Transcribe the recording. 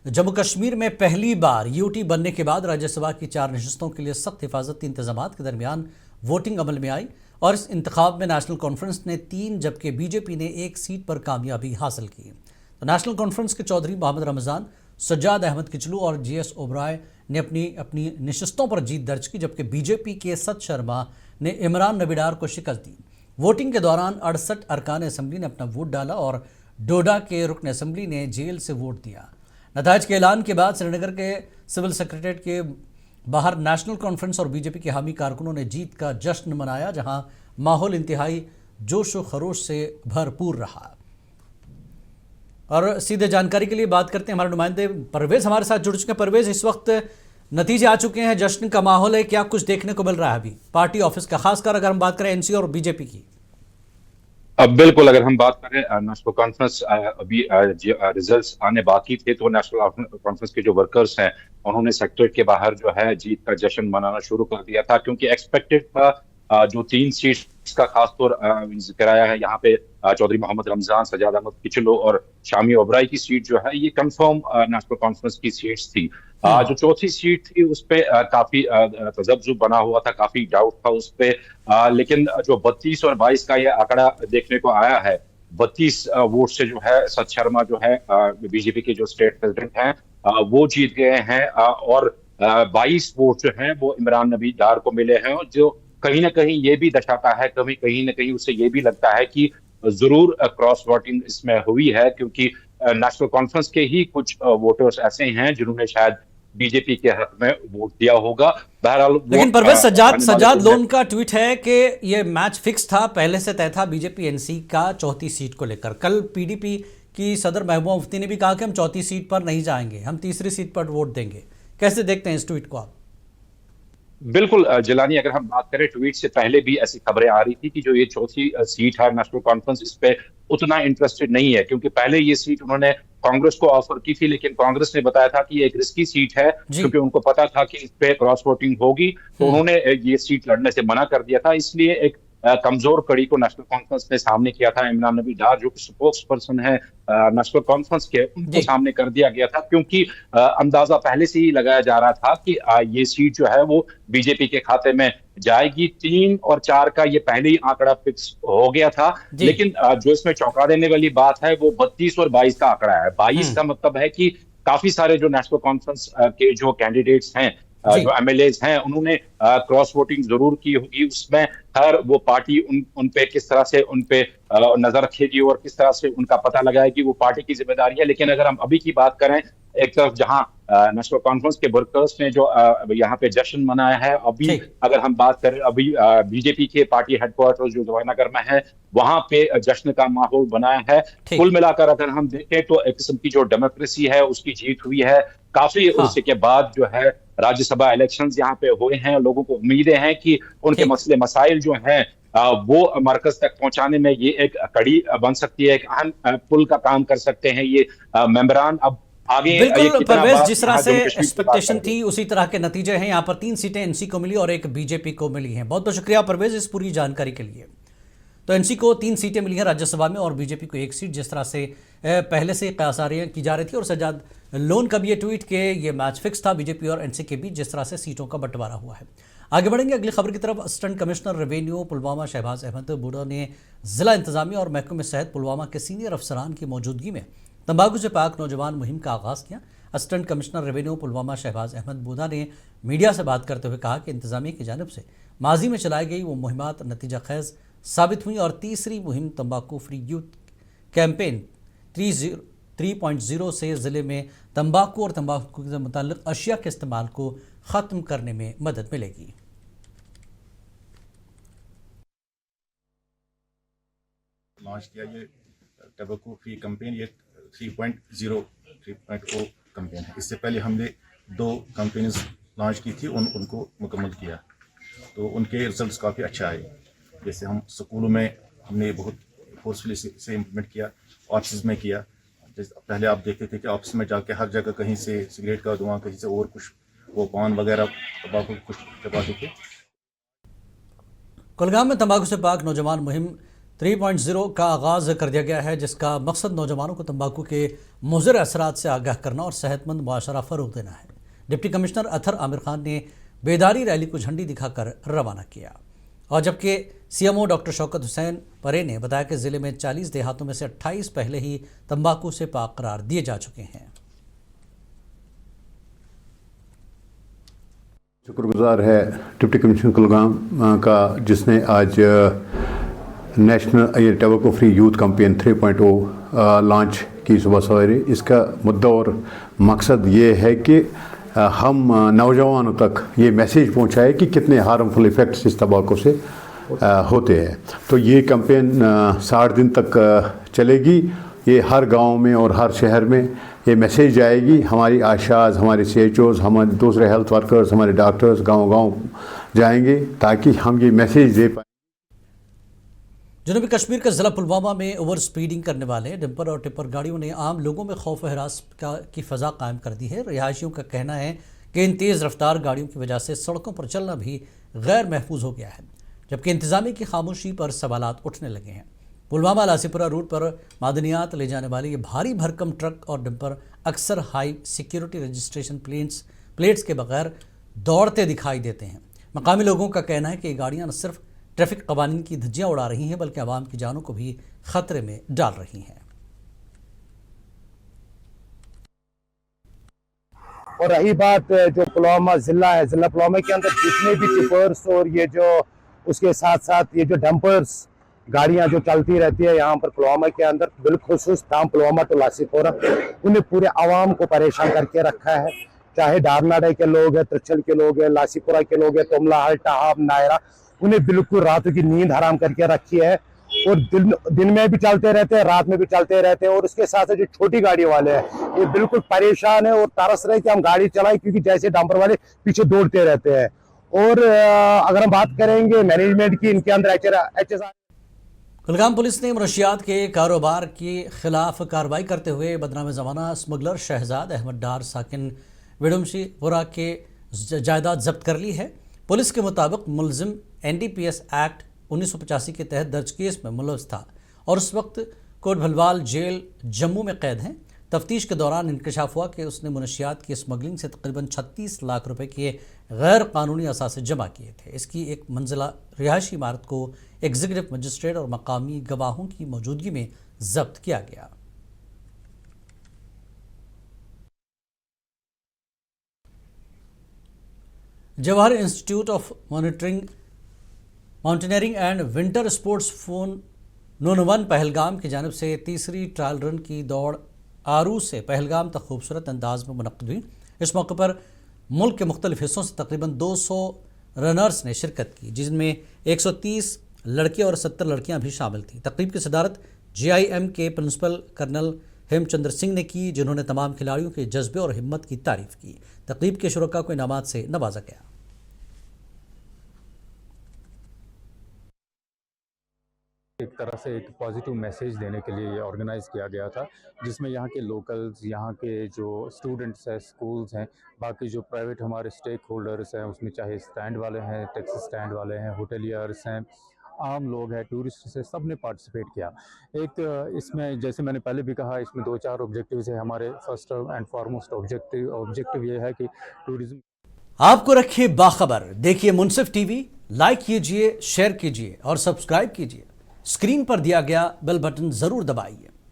जम्मू कश्मीर में पहली बार यूटी बनने के बाद राज्यसभा की 4 नशस्तों के लिए सख्त हिफाजती इंतजाम के दरमियान वोटिंग अमल में आई और इस इंतखाब में नेशनल कॉन्फ्रेंस ने 3 जबकि बीजेपी ने 1 सीट पर कामयाबी हासिल की। तो नेशनल कॉन्फ्रेंस के चौधरी मोहम्मद रमज़ान, सज्जाद अहमद किचलू और जीएस ओबराय ने अपनी अपनी नशस्तों पर जीत दर्ज की, जबकि बीजेपी के सत शर्मा ने इमरान नबी डार को शिकस्त दी। वोटिंग के दौरान 68 अरकान असम्बली ने अपना वोट डाला और डोडा के रुकन असम्बली ने जेल से वोट दिया। नताइज के ऐलान के बाद श्रीनगर के सिविल सेक्रेटरीट के बाहर नेशनल कॉन्फ्रेंस और बीजेपी के हामी कारकुनों ने जीत का जश्न मनाया, जहां माहौल इंतहाई जोश व खरोश से भरपूर रहा। और सीधे जानकारी के लिए बात करते हैं, हमारे नुमाइंदे परवेज हमारे साथ जुड़ चुके हैं। परवेज, इस वक्त नतीजे आ चुके हैं, जश्न का माहौल है, क्या कुछ देखने को मिल रहा है अभी पार्टी ऑफिस का, खासकर अगर हम बात करें एनसी और बीजेपी की? अब बिल्कुल, अगर हम बात करें नेशनल कॉन्फ्रेंस, अभी रिजल्ट्स आने बाकी थे, तो नेशनल कॉन्फ्रेंस के जो वर्कर्स हैं उन्होंने सेक्रेटरीट के बाहर जो है जीत का जश्न मनाना शुरू कर दिया था, क्योंकि एक्सपेक्टेड था जो 3 सीट्स का खासतौर जिक्र आया है यहाँ पे, चौधरी मोहम्मद रमजान, सज्जाद अहमद किचलू और शामी ओबराई की सीट जो है ये कंफर्म नेशनल कॉन्फ्रेंस की सीट्स थी। जो चौथी सीट थी उस पे काफी तजब्जुब बना हुआ था, काफी डाउट था उस पे, लेकिन जो 32 और 22 का ये आंकड़ा देखने को आया है, 32 वोट से जो है सत शर्मा जो है बीजेपी के जो स्टेट प्रेसिडेंट हैं वो जीत गए हैं, और 22 वोट जो हैं वो इमरान नबी डार को मिले हैं, और जो कहीं ना कहीं ये भी दर्शाता है, कहीं ना कहीं उससे ये भी लगता है कि जरूर क्रॉस वोटिंग इसमें हुई है, क्योंकि नेशनल कॉन्फ्रेंस के ही कुछ वोटर्स ऐसे हैं जिन्होंने शायद बीजेपी के हक में वोट दिया होगा। बहरहाल, लेकिन परवेज, सज्जाद लोन का ट्वीट है कि ये मैच फिक्स था, पहले से तय था बीजेपी एनसी का चौथी सीट को लेकर। कल पीडीपी की सदर महबूबा मुफ्ती ने भी कहा कि हम चौथी सीट पर नहीं जाएंगे, हम तीसरी सीट पर वोट देंगे। कैसे देखते हैं इस ट्वीट को आप? बिल्कुल जिलानी, अगर हम बात करें, ट्वीट से पहले भी ऐसी खबरें आ रही थी कि जो ये चौथी सीट है नेशनल कॉन्फ्रेंस, इस पे उतना इंटरेस्टेड नहीं है, क्योंकि पहले ये सीट उन्होंने कांग्रेस को ऑफर की थी, लेकिन कांग्रेस ने बताया था कि ये एक रिस्की सीट है, क्योंकि उनको पता था कि इस पे क्रॉस वोटिंग होगी, तो उन्होंने ये सीट लड़ने से मना कर दिया था। इसलिए एक कमजोर कड़ी को नेशनल कॉन्फ्रेंस ने सामने किया था। इमरान नबी डार जो कि स्पोक्स पर्सन है नेशनल कॉन्फ्रेंस के, उनको सामने कर दिया गया था, क्योंकि अंदाजा पहले से ही लगाया जा रहा था कि ये सीट जो है वो बीजेपी के खाते में जाएगी। 3 और 4 का ये पहले ही आंकड़ा फिक्स हो गया था, लेकिन जो इसमें चौंका देने वाली बात है वो 32 और 22 का आंकड़ा है। 22 का मतलब है कि काफी सारे जो नेशनल कॉन्फ्रेंस के जो कैंडिडेट्स हैं, जो एमएलएज हैं, उन्होंने क्रॉस वोटिंग जरूर की होगी। उसमें हर वो पार्टी उन पे किस तरह से उन पे नजर रखेगी और किस तरह से उनका पता लगाएगी, वो पार्टी की जिम्मेदारी है। लेकिन अगर हम अभी की बात करें, एक तरफ जहां नेशनल कॉन्फ्रेंस के वर्कर्स ने जो यहाँ पे जश्न मनाया है, अभी अगर हम बात करें, अभी बीजेपी के पार्टी हेडक्वार्टर जो जवाहरनगर में है, वहां पे जश्न का माहौल बनाया है। कुल मिलाकर अगर हम देखें तो एक किस्म की जो डेमोक्रेसी है उसकी जीत हुई है। काफी उर्से के बाद जो है राज्यसभा इलेक्शंस यहाँ पे हुए हैं, लोगों को उम्मीदें हैं कि उनके मसले मसाइल जो हैं वो मरकज तक पहुंचाने में ये एक कड़ी बन सकती है, एक अहम पुल का काम कर सकते हैं ये मेंबरान। अब आगे बिल्कुल परवेज, जिस तरह से एक्सपेक्टेशन थी उसी तरह के नतीजे हैं। यहाँ पर 3 सीटें एनसी को मिली और 1 बीजेपी को मिली हैं। बहुत बहुत शुक्रिया परवेज इस पूरी जानकारी के लिए। तो एनसी को 3 सीटें मिली हैं राज्यसभा में और बीजेपी को 1 सीट, जिस तरह से पहले से कयासारियां की जा रही थी। और सज्जाद लोन का भी ये ट्वीट के ये मैच फिक्स था बीजेपी और एनसी के बीच, जिस तरह से सीटों का बंटवारा हुआ है। आगे बढ़ेंगे अगली खबर की तरफ। Assistant commissioner revenue Pulwama Shahbaz Ahmad Budha ने जिला इंतजामिया और महकमे सेहत पुलवामा के सीनियर अफसरान की मौजूदगी में तंबाकू से पाक नौजवान मुहिम का आगाज़ किया। Assistant commissioner revenue Pulwama Shahbaz Ahmad Budha ने मीडिया से बात करते हुए कहा कि इंतजामिया की जानिब से माजी में चलाई गई वो मुहिमात नतीजा खैज साबित हुई और तीसरी मुहिम तंबाकू फ्री यूथ कैंपेन 3.0 से ज़िले में तंबाकू और तंबाकू से मुताल्लिक़ अशिया के इस्तेमाल को ख़त्म करने में मदद मिलेगी। लॉन्च किया ये टबैको फ्री कैंपेन, ये 3.0 कैंपेन है। इससे पहले हमने 2 कैंपेन्स लॉन्च की थी, उनको मुकम्मल किया, तो उनके रिजल्ट्स काफ़ी अच्छा आए। जैसे हम स्कूलों में हमने बहुत फोर्सफुली से इम्प्लीमेंट किया, ऑफिस में किया। जैसे पहले आप देखते थे कि ऑफिस में जाके हर जगह कहीं से सिगरेट का धुआं, कहीं से और कुछ वो पान वगैरह तंबाकू कुछ चबाते थे। कुलगाम में तंबाकू से पाक नौजवान मुहिम 3.0 का आगाज़ कर दिया गया है, जिसका मकसद नौजवानों को तंबाकू के मुज़र असरात से आगाह करना और सेहतमंद मुआशरा फ़रोग़ देना है। डिप्टी कमिश्नर अतहर आमिर खान ने बेदारी रैली को झंडी दिखाकर रवाना किया। और जबकि सीएमओ डॉक्टर शौकत हुसैन परे ने बताया कि ज़िले में 40 देहातों में से 28 पहले ही तंबाकू से पाक करार दिए जा चुके हैं। शुक्रगुजार है डिप्टी कमिश्नर कुलगाम का, जिसने आज national tobacco free youth campaign 3.0 launch की सुबह सवेरे। इसका मुद्दा और मकसद ये है कि हम नौजवानों तक ये मैसेज पहुंचाए कि कितने हार्मफुल इफ़ेक्ट्स इस तंबाकू से होते हैं। तो ये कैंपेन 60 दिन तक चलेगी। ये हर गांव में और हर शहर में ये मैसेज जाएगी। हमारी आशाज, हमारे CHOs, हमारे दूसरे हेल्थ वर्कर्स, हमारे डॉक्टर्स गांव-गांव जाएंगे ताकि हम ये मैसेज दे पाएँ। जनूबी कश्मीर के ज़िला पुलवामा में ओवर स्पीडिंग करने वाले डंपर और टिप्पर गाड़ियों ने आम लोगों में खौफ हरास की फ़ज़ा कायम कर दी है। रिहायशियों का कहना है कि इन तेज़ रफ्तार गाड़ियों की वजह से सड़कों पर चलना भी गैर महफूज हो गया है, जबकि इंतज़ामिया की खामोशी पर सवालात उठने लगे हैं। पुलवामा लासीपुरा रूट पर मादनियात ले जाने वाले ये भारी भरकम ट्रक और डंपर अक्सर हाई सिक्योरिटी रजिस्ट्रेशन प्लेट्स के बगैर दौड़ते दिखाई देते हैं। मकामी लोगों का कहना है कि ये गाड़ियाँ न सिर्फ ट्रैफिक कवानीन की धज्जियाँ उड़ा रही हैं, बल्कि आवाम की जानों को भी खतरे में डाल रही हैं। और रही बात जो पुलवामा ज़िला है, ज़िला पुलवामा के अंदर जितने भी टिपर्स और ये जो उसके साथ साथ ये जो डंपर्स गाड़ियां जो चलती रहती है यहाँ पर पुलवामा के अंदर, बिलखुसूस ताम पुलवामा तो लासीपुरा, उन्हें पूरे आवाम को परेशान करके रखा है। चाहे डारनाडे के लोग हैं, त्रिचल के लोग हैं, लासीपुरा के लोग हैं, तोमला हल, टहाब, नायरा, उन्हें बिल्कुल रातों की नींद हराम करके रखी है। और दिन में भी चलते रहते हैं, रात में भी चलते रहते हैं। और उसके साथ साथ जो छोटी गाड़ी वाले हैं ये बिल्कुल परेशान है और तरस रहे कि हम गाड़ी चलाएं, क्योंकि जैसे डंपर वाले पीछे दौड़ते रहते हैं। और अगर हम बात करेंगे मैनेजमेंट की, इनके अंदर HSR। कुलगाम पुलिस ने मनशियात के कारोबार के खिलाफ कार्रवाई करते हुए बदनाम ज़माना स्मगलर शहजाद अहमद डार साकिन विडुमशीपुरा के जायदाद जब्त कर ली है। पुलिस के मुताबिक मुलजिम NDPS एक्ट 1985 के तहत दर्ज केस में मुलव्वस था और उस वक्त कोट भलवाल जेल जम्मू में कैद हैं। तफ्तीश के दौरान इंकशाफ हुआ कि उसने मनशियात की स्मगलिंग से तकरीबन 36 लाख रुपए के गैर कानूनी असासे जमा किए थे। इसकी एक मंजिला रिहायशी इमारत को एग्जीक्यूटिव मजिस्ट्रेट और मकामी गवाहों की मौजूदगी में जब्त किया गया। Jawahar institute of mountaineering and winter sports फोन नून-1 पहलगाम की जानिब से तीसरी ट्रायल रन की दौड़ आरू से पहलगाम तक खूबसूरत अंदाज में मुनक्किद हुई। इस मौके पर मुल्क के मुख्तलिफ हिस्सों से तकरीबन 200 रनर्स ने शिरकत की, जिनमें 130 लड़के और 70 लड़कियां भी शामिल थीं। तकरीब की सदारत GIM के प्रिंसिपल कर्नल हेमचंद्र सिंह ने की, जिन्होंने तमाम खिलाड़ियों के जज्बे और हिम्मत की तारीफ की। तकरीब के शुरका को इनामात से नवाजा गया। एक तरह से एक पॉजिटिव मैसेज देने के लिए ये ऑर्गेनाइज़ किया गया था, जिसमें यहाँ के लोकल्स, यहाँ के जो स्टूडेंट्स हैं, स्कूल्स हैं, बाकी जो प्राइवेट हमारे स्टेक होल्डर्स हैं, उसमें चाहे स्टैंड वाले हैं, टैक्सी स्टैंड वाले हैं, होटलियर्स हैं, आम लोग हैं, टूरिस्ट हैं, सब ने पार्टिसिपेट किया। एक इसमें जैसे मैंने पहले भी कहा, इसमें 2-4 ऑब्जेक्टिव्स हैं हमारे। फर्स्ट एंड फॉरमोस्ट ऑब्जेक्टिव ये है कि टूरिज्म आपको रखिए बाखबर। देखिए मुनसिफ टीवी, लाइक कीजिए, शेयर कीजिए और सब्सक्राइब कीजिए। स्क्रीन पर दिया गया बेल बटन जरूर दबाइए।